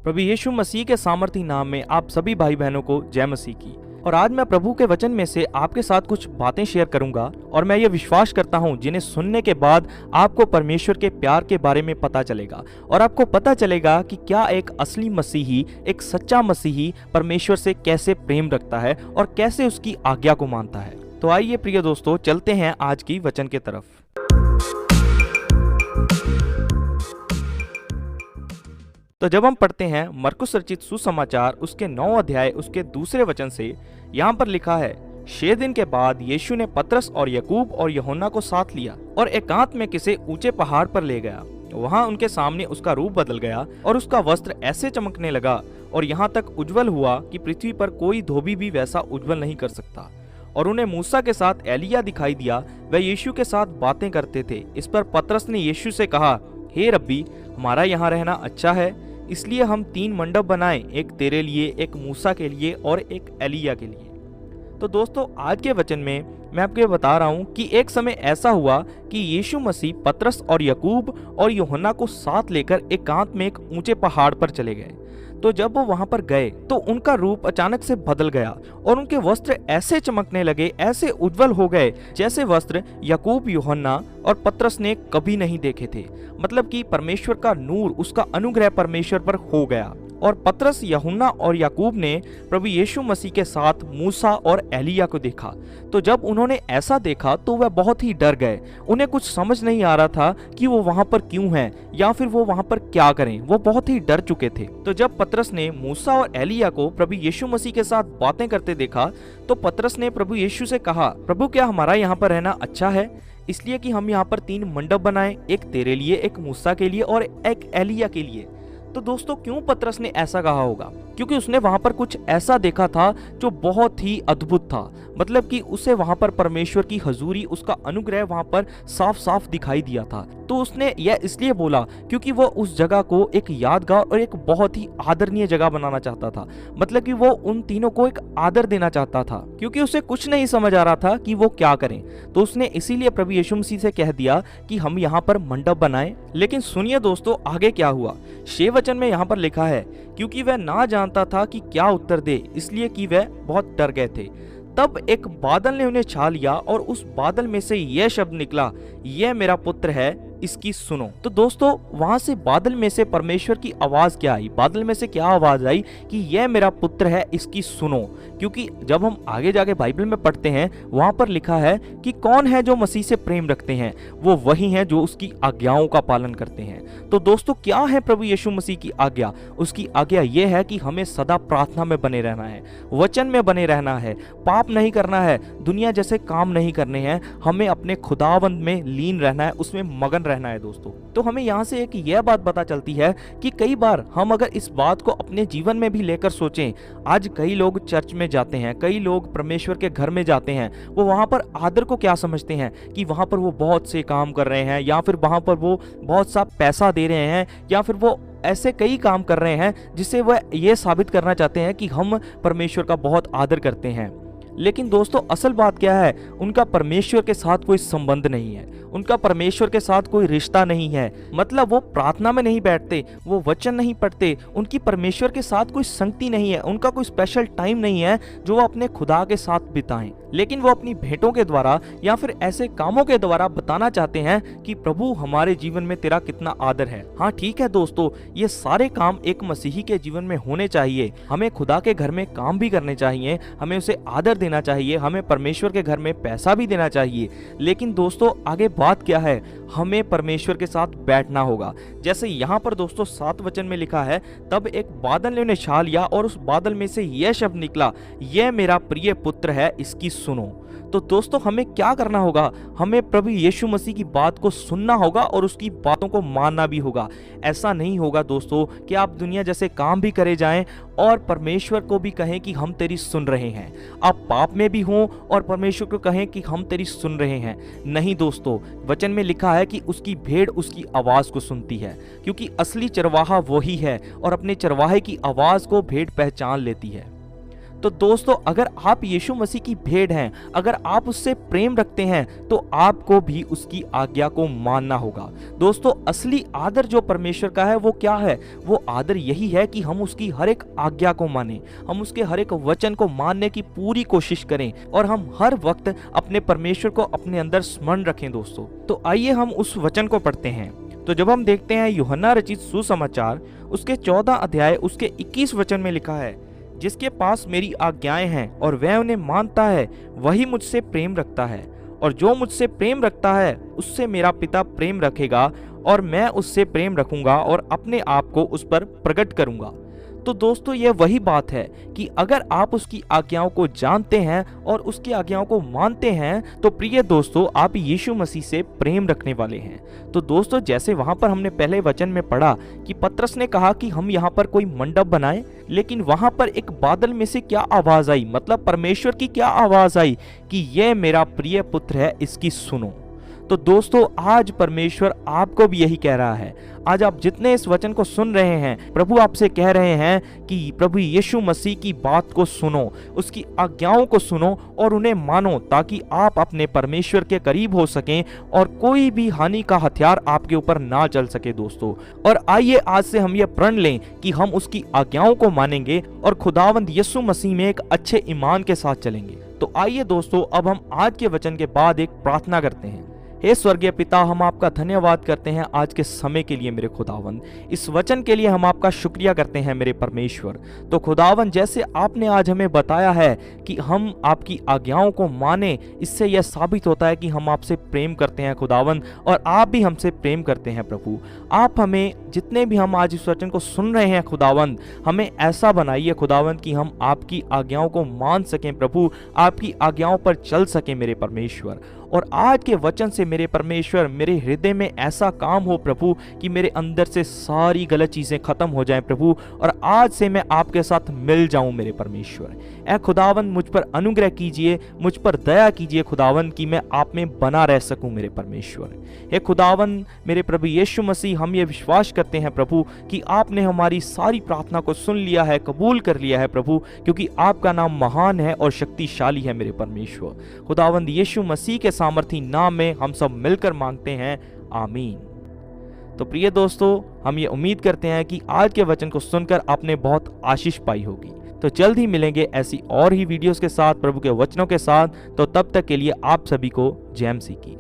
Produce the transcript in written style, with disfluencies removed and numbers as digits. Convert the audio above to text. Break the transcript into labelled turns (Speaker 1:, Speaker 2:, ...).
Speaker 1: प्रभु यीशु मसीह के सामर्थी नाम में आप सभी भाई बहनों को जय मसीह की। और आज मैं प्रभु के वचन में से आपके साथ कुछ बातें शेयर करूंगा और मैं ये विश्वास करता हूं जिन्हें सुनने के बाद आपको परमेश्वर के प्यार के बारे में पता चलेगा और आपको पता चलेगा कि क्या एक असली मसीही, एक सच्चा मसीही परमेश्वर से कैसे प्रेम रखता है और कैसे उसकी आज्ञा को मानता है। तो आइए प्रिय दोस्तों, चलते हैं आज की वचन के तरफ। तो जब हम पढ़ते हैं मरकुस रचित सुसमाचार उसके 9 अध्याय उसके 2 वचन से, यहाँ पर लिखा है, 6 दिन के बाद यीशु ने पतरस और याकूब और यूहन्ना को साथ लिया और एकांत में किसी ऊंचे पहाड़ पर ले गया। वहां उनके सामने उसका रूप बदल गया और उसका वस्त्र ऐसे चमकने लगा और यहाँ तक उज्जवल हुआ कि पृथ्वी पर कोई धोबी भी वैसा उज्जवल नहीं कर सकता। और उन्हें मूसा के साथ एलिया दिखाई दिया, वह यीशु के साथ बातें करते थे। इस पर पतरस ने यीशु से कहा, हे रब्बी, हमारा यहाँ रहना अच्छा है, इसलिए हम 3 मंडप बनाएं, एक तेरे लिए, एक मूसा के लिए और एक एलिया के लिए। तो दोस्तों, आज के वचन में मैं आपको बता रहा हूं कि एक समय ऐसा हुआ कि यीशु मसीह पतरस और याकूब और यूहन्ना को साथ लेकर एकांत में एक ऊंचे पहाड़ पर चले गए। तो जब वो वहां पर गए तो उनका रूप अचानक से बदल गया और उनके वस्त्र ऐसे चमकने लगे, ऐसे उज्जवल हो गए जैसे वस्त्र याकूब, यूहन्ना और पतरस ने कभी नहीं देखे थे। मतलब कि परमेश्वर का नूर, उसका अनुग्रह परमेश्वर पर हो गया। और पतरस, यूहन्ना और याकूब ने प्रभु यीशु मसीह के साथ मूसा और एलिया को देखा। तो जब उन्होंने ऐसा देखा तो वह बहुत ही डर गए। उन्हें कुछ समझ नहीं आ रहा था कि वो वहां पर क्यों हैं या फिर वो वहां पर क्या करें। वो बहुत ही डर चुके थे। तो जब पतरस ने मूसा और एलिया को प्रभु यीशु मसीह के साथ बातें करते देखा तो पतरस ने प्रभु यीशु से कहा, प्रभु, क्या हमारा यहाँ पर रहना अच्छा है, इसलिए कि हम यहाँ पर 3 मंडप बनाएं, एक तेरे लिए, एक मूसा के लिए और एक एलिया के लिए। तो दोस्तों, क्यों पतरस ने ऐसा कहा होगा? क्योंकि उसने वहां पर कुछ ऐसा देखा था जो बहुत ही अद्भुत था। मतलब कि उसे वहां पर परमेश्वर की हजूरी, उसका अनुग्रह वहां पर साफ साफ दिखाई दिया था। तो उसने यह इसलिए बोला क्योंकि वो उस जगह को एक यादगार और एक बहुत ही आदरणीय जगह बनाना चाहता था। मतलब कि वो उन तीनों को एक आदर देना चाहता था, क्योंकि उसे कुछ नहीं समझ आ रहा था कि वो क्या करें। तो उसने इसीलिए प्रभु यीशु मसीह से कह दिया कि हम यहाँ पर मंडप बनाएं। लेकिन सुनिए दोस्तों, आगे क्या हुआ। 6 वचन में यहाँ पर लिखा है, क्योंकि वह ना जानता था कि क्या उत्तर दे, इसलिए कि वह बहुत डर गए थे। तब एक बादल ने उन्हें छा लिया और उस बादल में से यह शब्द निकला, यह मेरा पुत्र है, इसकी सुनो। तो दोस्तों, वहां से बादल में से परमेश्वर की आवाज क्या आई? बादल में से क्या आवाज आई कि यह मेरा पुत्र है, इसकी सुनो। क्योंकि जब हम आगे जाके बाइबल में पढ़ते हैं, वहां पर लिखा है कि कौन है जो मसीह से प्रेम रखते हैं, वो वही हैं जो उसकी आज्ञाओं का पालन करते हैं। तो दोस्तों, क्या है प्रभु यीशु मसीह की आज्ञा? उसकी आज्ञा यह है कि हमें सदा प्रार्थना में बने रहना है, वचन में बने रहना है, पाप नहीं करना है, दुनिया जैसे काम नहीं करने हैं, हमें अपने खुदावंद में लीन रहना है, उसमें मगन रहना है। दोस्तों, तो हमें यहाँ से एक यह बात पता चलती है कि कई बार हम अगर इस बात को अपने जीवन में भी लेकर सोचें, आज कई लोग चर्च में जाते हैं, कई लोग परमेश्वर के घर में जाते हैं, वो वहां पर आदर को क्या समझते हैं कि वहां पर वो बहुत से काम कर रहे हैं या फिर वहां पर वो बहुत सा पैसा दे रहे हैं या फिर वो ऐसे कई काम कर रहे हैं जिससे वह ये साबित करना चाहते हैं कि हम परमेश्वर का बहुत आदर करते हैं। लेकिन दोस्तों, असल बात क्या है? उनका परमेश्वर के साथ कोई संबंध नहीं है, उनका परमेश्वर के साथ कोई रिश्ता नहीं है। मतलब वो प्रार्थना में नहीं बैठते, वो वचन नहीं पढ़ते, उनकी परमेश्वर के साथ कोई संगति नहीं है, उनका कोई स्पेशल टाइम नहीं है जो वो अपने खुदा के साथ बिताएं। लेकिन वो अपनी भेंटों के द्वारा या फिर ऐसे कामों के द्वारा बताना चाहते हैं कि प्रभु, हमारे जीवन में तेरा कितना आदर है। हाँ ठीक है दोस्तों, ये सारे काम एक मसीही के जीवन में होने चाहिए। हमें खुदा के घर में काम भी करने चाहिए, हमें उसे आदर देना चाहिए, हमें परमेश्वर के घर में पैसा भी देना चाहिए। लेकिन दोस्तों, आगे बात क्या है? हमें परमेश्वर के साथ बैठना होगा। जैसे यहाँ पर दोस्तों 7 वचन में लिखा है, तब एक बादल ने उन्हें छा लिया और उस बादल में से यह शब्द निकला, यह मेरा प्रिय पुत्र है, इसकी सुनो। तो दोस्तों, हमें क्या करना होगा? हमें प्रभु यीशु मसीह की बात को सुनना होगा और उसकी बातों को मानना भी होगा। ऐसा नहीं होगा दोस्तों कि आप दुनिया जैसे काम भी करे जाएं और परमेश्वर को भी कहें कि हम तेरी सुन रहे हैं। आप पाप में भी हों और परमेश्वर को कहें कि हम तेरी सुन रहे हैं। नहीं दोस्तों, वचन में लिखा है कि उसकी भेड़ उसकी आवाज को सुनती है, क्योंकि असली चरवाहा वही है और अपने चरवाहे की आवाज को भेड़ पहचान लेती है। तो दोस्तों अगर आप यीशु मसीह की भेड़ हैं, अगर आप उससे प्रेम रखते हैं तो आपको भी उसकी आज्ञा को मानना होगा। दोस्तों असली आदर जो परमेश्वर का है वो क्या है? वो आदर यही है कि हम उसकी हर एक आज्ञा को मानें, हम उसके हर एक वचन को मानने की पूरी कोशिश करें और हम हर वक्त अपने परमेश्वर को अपने अंदर स्मरण रखें। दोस्तों तो आइए हम उस वचन को पढ़ते हैं। तो जब हम देखते हैं यूहन्ना रचित सुसमाचार उसके 14 अध्याय उसके 21 वचन में लिखा है, जिसके पास मेरी आज्ञाएं हैं और वह उन्हें मानता है वही मुझसे प्रेम रखता है, और जो मुझसे प्रेम रखता है उससे मेरा पिता प्रेम रखेगा और मैं उससे प्रेम रखूंगा और अपने आप को उस पर प्रकट करूंगा। तो दोस्तों ये वही बात है कि अगर आप उसकी आज्ञाओं को जानते हैं और उसकी आज्ञाओं को मानते हैं तो प्रिय दोस्तों आप यीशु मसीह से प्रेम रखने वाले हैं। तो दोस्तों जैसे वहां पर हमने पहले वचन में पढ़ा कि पतरस ने कहा कि हम यहाँ पर कोई मंडप बनाएं, लेकिन वहां पर एक बादल में से क्या आवाज आई, मतलब परमेश्वर की क्या आवाज आई कि यह मेरा प्रिय पुत्र है, इसकी सुनो। तो दोस्तों आज परमेश्वर आपको भी यही कह रहा है। आज आप जितने इस वचन को सुन रहे हैं, प्रभु आपसे कह रहे हैं कि प्रभु यीशु मसीह की बात को सुनो, उसकी आज्ञाओं को सुनो और उन्हें मानो, ताकि आप अपने परमेश्वर के करीब हो सकें और कोई भी हानि का हथियार आपके ऊपर ना चल सके। दोस्तों और आइए आज से हम ये प्रण लें कि हम उसकी आज्ञाओं को मानेंगे और खुदावंद यीशु मसीह में एक अच्छे ईमान के साथ चलेंगे। तो आइए दोस्तों अब हम आज के वचन के बाद एक प्रार्थना करते हैं। हे स्वर्गीय पिता, हम आपका धन्यवाद करते हैं आज के समय के लिए मेरे खुदावन, इस वचन के लिए हम आपका शुक्रिया करते हैं मेरे परमेश्वर। तो खुदावन जैसे आपने आज हमें बताया है कि हम आपकी आज्ञाओं को माने, इससे यह साबित होता है कि हम आपसे प्रेम करते हैं खुदावन, और आप भी हमसे प्रेम करते हैं प्रभु। आप हमें जितने भी हम आज इस वचन को सुन रहे हैं खुदावन, हमें ऐसा बनाइए खुदावन कि हम आपकी आज्ञाओं को मान सकें प्रभु, आपकी आज्ञाओं पर चल सकें मेरे परमेश्वर। और आज के वचन से मेरे परमेश्वर मेरे हृदय में ऐसा काम हो प्रभु कि मेरे अंदर से सारी गलत चीज़ें खत्म हो जाएं प्रभु, और आज से मैं आपके साथ मिल जाऊं मेरे परमेश्वर। ऐ खुदावन मुझ पर अनुग्रह कीजिए, मुझ पर दया कीजिए खुदावन कि मैं आप में बना रह सकूं मेरे परमेश्वर। हे खुदावन मेरे प्रभु यीशु मसीह, हम ये विश्वास करते हैं प्रभु कि आपने हमारी सारी प्रार्थना को सुन लिया है, कबूल कर लिया है प्रभु, क्योंकि आपका नाम महान है और शक्तिशाली है मेरे परमेश्वर। खुदावंद यीशु मसीह के सामर्थी नाम में हम सब मिलकर मांगते हैं, आमीन। तो प्रिय दोस्तों हम ये उम्मीद करते हैं कि आज के वचन को सुनकर आपने बहुत आशीष पाई होगी। तो जल्द ही मिलेंगे ऐसी और ही वीडियोस के साथ, प्रभु के वचनों के साथ। तो तब तक के लिए आप सभी को जय मसीह की।